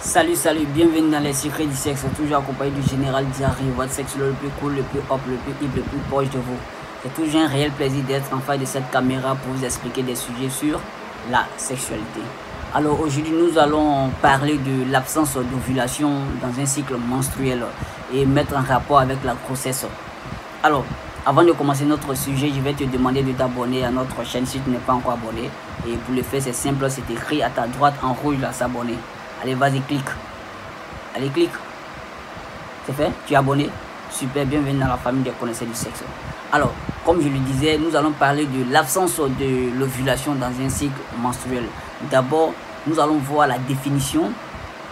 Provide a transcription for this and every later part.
Salut, bienvenue dans les secrets du sexe, toujours accompagné du général Diarry, votre sexe le plus cool, le plus hop, le plus hip, le plus proche de vous. C'est toujours un réel plaisir d'être en face de cette caméra pour vous expliquer des sujets sur la sexualité. Alors aujourd'hui nous allons parler de l'absence d'ovulation dans un cycle menstruel et mettre en rapport avec la grossesse. Alors avant de commencer notre sujet, je vais te demander de t'abonner à notre chaîne si tu n'es pas encore abonné. Et pour le faire c'est simple, c'est écrit à ta droite en rouge là, s'abonner. Allez, vas-y, clique. Allez, clique. C'est fait? Tu es abonné? Super, bienvenue dans la famille des connaisseurs du sexe. Alors, comme je le disais, nous allons parler de l'absence de l'ovulation dans un cycle menstruel. D'abord, nous allons voir la définition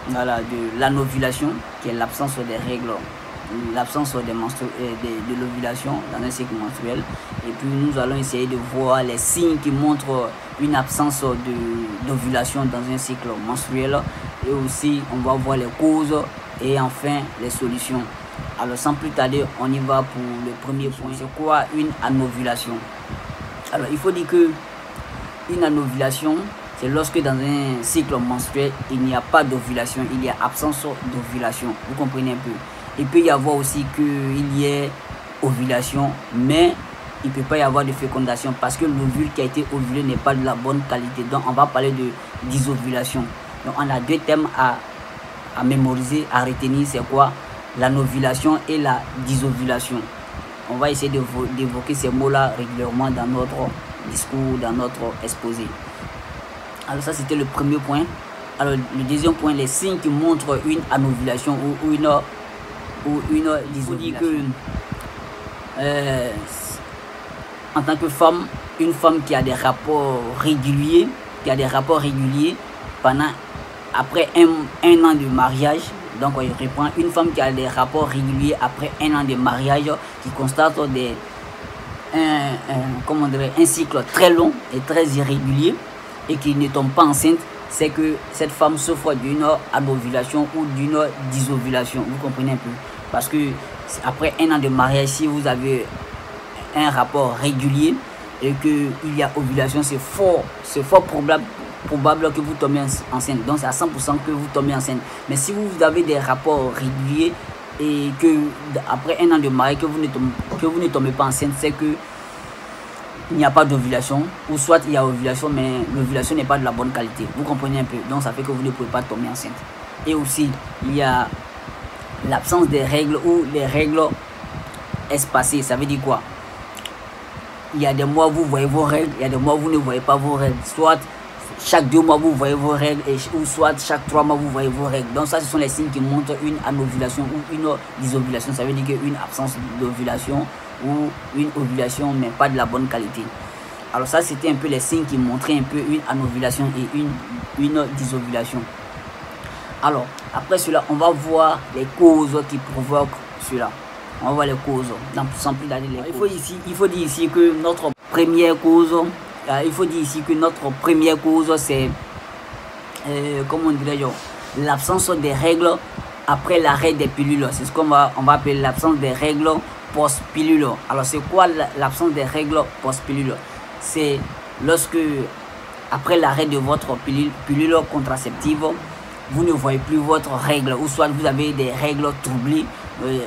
de l'anovulation, qui est l'absence des règles, l'absence de l'ovulation dans un cycle menstruel. Et puis, nous allons essayer de voir les signes qui montrent une absence d'ovulation dans un cycle menstruel. Et aussi, on va voir les causes et enfin les solutions. Alors, sans plus tarder, on y va pour le premier point. C'est quoi une anovulation? Alors, il faut dire que une anovulation, c'est lorsque dans un cycle menstruel, il n'y a pas d'ovulation, il y a absence d'ovulation. Vous comprenez un peu? Il peut y avoir aussi qu'il y ait ovulation, mais il ne peut pas y avoir de fécondation parce que l'ovule qui a été ovulé n'est pas de la bonne qualité. Donc, on va parler de disovulation. Donc, on a deux thèmes à mémoriser, à retenir. C'est quoi? L'anovulation et la disovulation. On va essayer d'évoquer ces mots-là régulièrement dans notre discours, dans notre exposé. Alors, ça, c'était le premier point. Alors, le deuxième point, les signes qui montrent une anovulation ou une disovulation. En tant que femme, une femme qui a des rapports réguliers, après un an de mariage, donc je reprends, une femme qui a des rapports réguliers après un an de mariage, qui constate un cycle très long et très irrégulier et qui ne tombe pas enceinte, c'est que cette femme souffre d'une anovulation ou d'une disovulation. Vous comprenez un peu? Parce que après un an de mariage, si vous avez un rapport régulier et qu'il y a ovulation, c'est fort probable que vous tombez enceinte. Donc c'est à 100% que vous tombez enceinte. Mais si vous avez des rapports réguliers et que après un an de mariage que vous ne tombez pas enceinte, c'est que il n'y a pas d'ovulation, ou soit il y a ovulation mais l'ovulation n'est pas de la bonne qualité. Vous comprenez un peu? Donc ça fait que vous ne pouvez pas tomber enceinte. Et aussi il y a l'absence des règles ou les règles espacées. Ça veut dire quoi? Il y a des mois vous voyez vos règles, il y a des mois vous ne voyez pas vos règles. Soit chaque 2 mois vous voyez vos règles, ou soit chaque 3 mois vous voyez vos règles. Donc ça, ce sont les signes qui montrent une anovulation ou une disovulation. Ça veut dire qu'une absence d'ovulation ou une ovulation mais pas de la bonne qualité. Alors ça, c'était un peu les signes qui montraient un peu une anovulation et une disovulation. Alors après cela, on va voir les causes qui provoquent cela. On va voir les causes, sans plus d'aller les causes. Il faut dire ici que notre première cause, c'est, comment dirais-je, l'absence des règles après l'arrêt des pilules. C'est ce qu'on va appeler l'absence des règles post-pilule. Alors c'est quoi l'absence des règles post-pilule? C'est lorsque, après l'arrêt de votre pilule contraceptive, vous ne voyez plus votre règle, ou soit vous avez des règles troublées,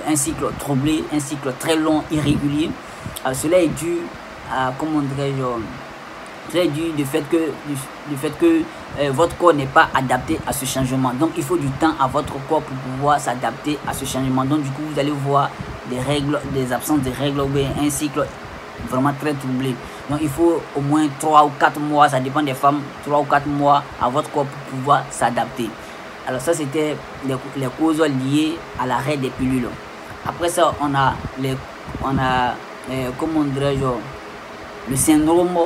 un cycle troublé, un cycle très long, irrégulier. Cela est dû à, comment dirais-je, cela est dû du fait que votre corps n'est pas adapté à ce changement. Donc il faut du temps à votre corps pour pouvoir s'adapter à ce changement. Donc du coup vous allez voir des règles, des absences de règles, ou bien un cycle vraiment très troublé. Donc il faut au moins 3 ou 4 mois, ça dépend des femmes, 3 ou 4 mois à votre corps pour pouvoir s'adapter. Alors ça, c'était les causes liées à l'arrêt des pilules. Après ça, on a comment dirais-je, le syndrome,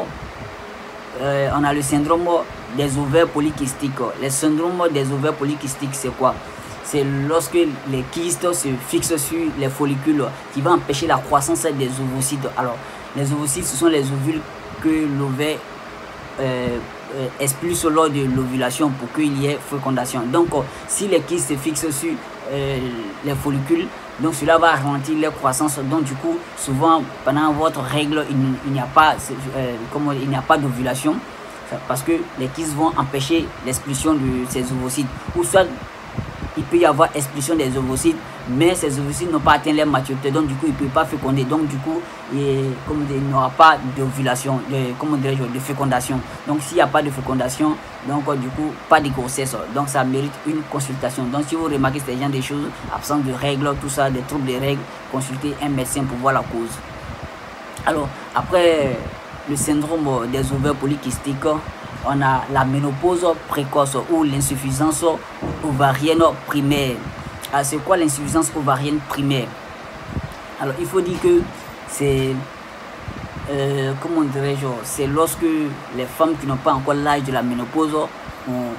des ovaires polykystiques. Le syndrome des ovaires polykystiques, c'est quoi? C'est lorsque les kystes se fixent sur les follicules, qui va empêcher la croissance des ovocytes. Alors, les ovocytes, ce sont les ovules que l'ovaire expulse lors de l'ovulation pour qu'il y ait fécondation. Donc si les kystes se fixent sur les follicules, donc cela va ralentir leur croissance. Donc du coup, souvent pendant votre règle, il n'y a pas d'ovulation parce que les kystes vont empêcher l'expulsion de ces ovocytes, ou soit il peut y avoir expulsion des ovocytes, mais ces ovocytes n'ont pas atteint leur maturité, donc du coup il ne peut pas féconder, donc du coup il n'aura pas d'ovulation, de fécondation. Donc s'il n'y a pas de fécondation, donc du coup pas de grossesse, donc ça mérite une consultation. Donc si vous remarquez ces genre de choses, absence de règles, tout ça, des troubles de règles, consultez un médecin pour voir la cause. Alors après le syndrome des ovaires polykystiques, on a la ménopause précoce ou l'insuffisance ovarienne primaire. C'est quoi l'insuffisance ovarienne primaire? Alors il faut dire que c'est comment dirais-je, c'est lorsque les femmes qui n'ont pas encore l'âge de la ménopause ont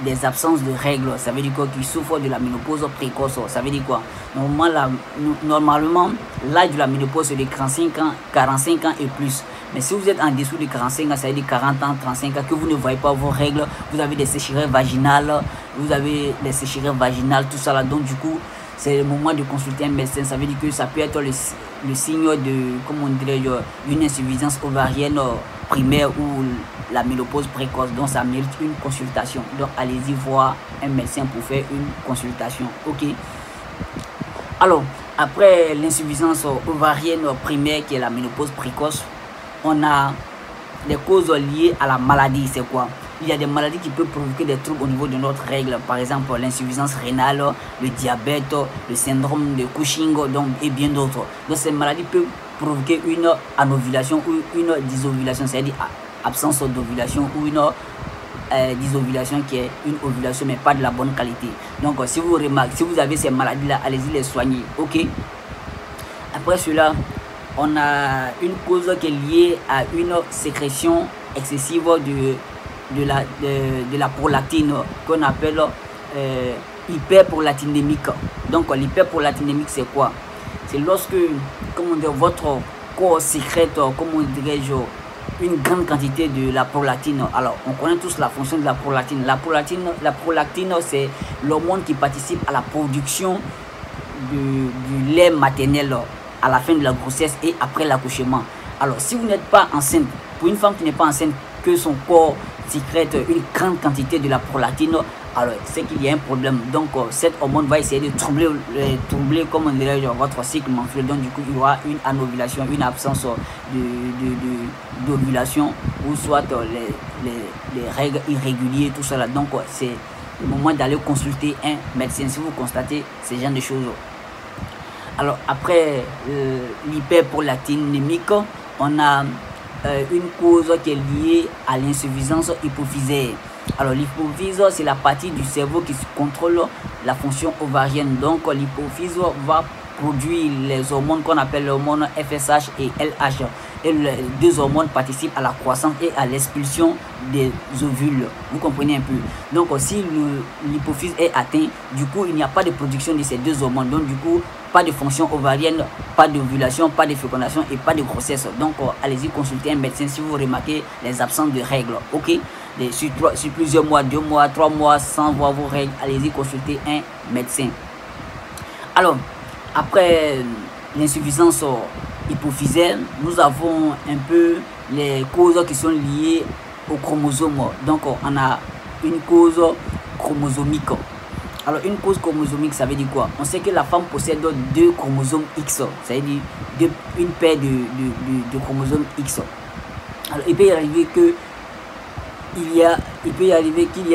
des absences de règles. Ça veut dire quoi? Qui souffrent de la ménopause précoce. Ça veut dire quoi? Normalement l'âge de la ménopause c'est de 45 ans et plus. Mais si vous êtes en dessous de 45 ans, ça veut dire 40 ans, 35 ans, que vous ne voyez pas vos règles, vous avez des sécherelles vaginales, tout ça là. Donc du coup, c'est le moment de consulter un médecin. Ça veut dire que ça peut être le signe de, comment on dirait, une insuffisance ovarienne primaire ou la ménopause précoce. Donc ça mérite une consultation. Donc allez-y voir un médecin pour faire une consultation. Ok. Alors, après l'insuffisance ovarienne primaire qui est la ménopause précoce, on a les causes liées à la maladie. C'est quoi? Il y a des maladies qui peuvent provoquer des troubles au niveau de notre règle. Par exemple, l'insuffisance rénale, le diabète, le syndrome de Cushing et bien d'autres. Donc ces maladies peuvent provoquer une anovulation ou une dysovulation, c'est-à-dire absence d'ovulation ou une dysovulation qui est une ovulation mais pas de la bonne qualité. Donc si vous remarquez, si vous avez ces maladies-là, allez-y les soigner. Ok. Après cela, on a une cause qui est liée à une sécrétion excessive de la prolactine qu'on appelle hyperprolactinémique. Donc l'hyperprolactinémique c'est quoi? C'est lorsque, comment dire, votre corps sécrète, comment dirais-je, une grande quantité de la prolactine. Alors on connaît tous la fonction de la prolactine. La prolactine c'est l'hormone qui participe à la production du lait maternel à la fin de la grossesse et après l'accouchement. Alors si vous n'êtes pas enceinte, pour une femme qui n'est pas enceinte, que son corps sécrète une grande quantité de la prolactine, alors c'est qu'il y a un problème. Donc cette hormone va essayer de troubler comme on dirait, votre cycle menstruel. Donc du coup il y aura une anovulation, une absence d'ovulation, ou soit les règles irrégulières, tout ça là. Donc c'est le moment d'aller consulter un médecin si vous constatez ces genre de choses. Alors après l'hyperprolactinémique, on a une cause qui est liée à l'insuffisance hypophysaire. Alors l'hypophyse c'est la partie du cerveau qui contrôle la fonction ovarienne. Donc l'hypophyse va produire les hormones qu'on appelle les hormones FSH et LH. Et les deux hormones participent à la croissance et à l'expulsion des ovules. Vous comprenez un peu? Donc si l'hypophyse est atteint, du coup il n'y a pas de production de ces deux hormones. Donc du coup pas de fonction ovarienne, pas d'ovulation, pas de fécondation et pas de grossesse. Donc allez-y consulter un médecin si vous remarquez les absences de règles. Ok? Sur plusieurs mois, 2 mois, 3 mois sans voir vos règles, allez-y consulter un médecin. Alors après l'insuffisance hypophysaire, nous avons un peu les causes qui sont liées aux chromosomes. Donc on a une cause chromosomique. Alors une cause chromosomique, ça veut dire quoi? On sait que la femme possède 2 chromosomes X, ça veut dire une paire de chromosomes X. Alors il peut y arriver que qu'il y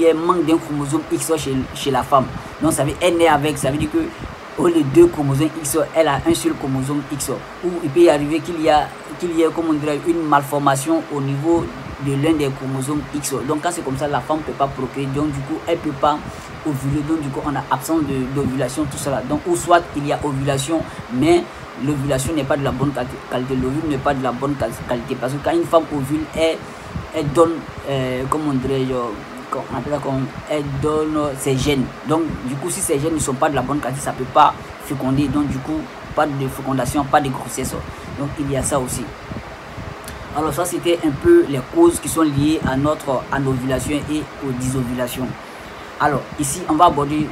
ait manque d'un chromosome X chez la femme. Donc ça veut dire elle naît avec, ça veut dire que au lieu de 2 chromosomes X, elle a un seul chromosome X. Ou il peut y arriver qu'il y ait comme on dirait, une malformation au niveau de l'un des chromosomes X. Donc quand c'est comme ça, la femme ne peut pas procréer. Donc du coup, elle ne peut pas ovuler. Donc du coup, on a absence d'ovulation, tout ça là. Donc ou soit il y a ovulation, mais l'ovulation n'est pas de la bonne qualité. L'ovule n'est pas de la bonne qualité. Parce que quand une femme ovule, elle donne, comment on dirait, on appelle ça comme, elle donne ses gènes. Donc du coup, si ces gènes ne sont pas de la bonne qualité, ça ne peut pas féconder. Donc du coup, pas de fécondation, pas de grossesse. Donc il y a ça aussi. Alors ça, c'était un peu les causes qui sont liées à notre anovulation et aux dysovulations. Alors ici, on va aborder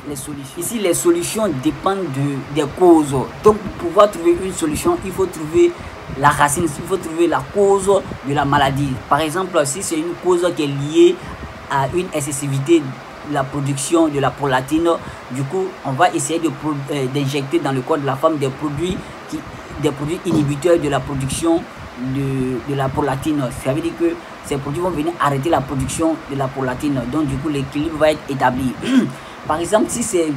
les solutions. Ici, les solutions dépendent des causes. Donc pour pouvoir trouver une solution, il faut trouver la racine, il faut trouver la cause de la maladie. Par exemple, si c'est une cause qui est liée à une excessivité la production de la prolactine. Du coup, on va essayer d'injecter dans le corps de la femme des produits inhibiteurs de la production de la prolactine. Ça veut dire que ces produits vont venir arrêter la production de la prolactine. Donc du coup, l'équilibre va être établi. Par exemple, si c'est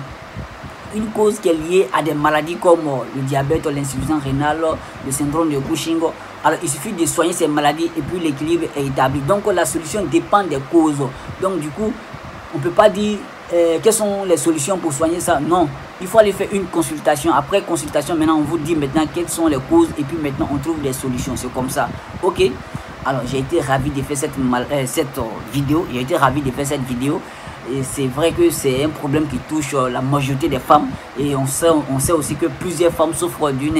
une cause qui est liée à des maladies comme le diabète, l'insuffisance rénale, le syndrome de Cushing, alors il suffit de soigner ces maladies et puis l'équilibre est établi. Donc la solution dépend des causes. Donc du coup, on ne peut pas dire quelles sont les solutions pour soigner ça. Non, il faut aller faire une consultation. Après consultation, maintenant on vous dit maintenant quelles sont les causes et puis maintenant on trouve des solutions. C'est comme ça. Ok. Alors j'ai été ravi de faire cette vidéo. J'ai été ravi de faire cette vidéo. Et c'est vrai que c'est un problème qui touche la majorité des femmes. Et on sait aussi que plusieurs femmes souffrent d'une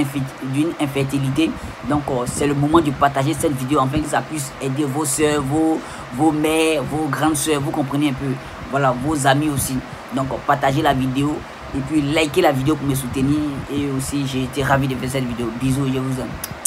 infertilité. Donc c'est le moment de partager cette vidéo afin que ça puisse aider vos soeurs, vos mères, vos grandes soeurs. Vous comprenez un peu. Voilà, vos amis aussi. Donc partagez la vidéo. Et puis likez la vidéo pour me soutenir. Et aussi j'ai été ravi de faire cette vidéo. Bisous, je vous aime.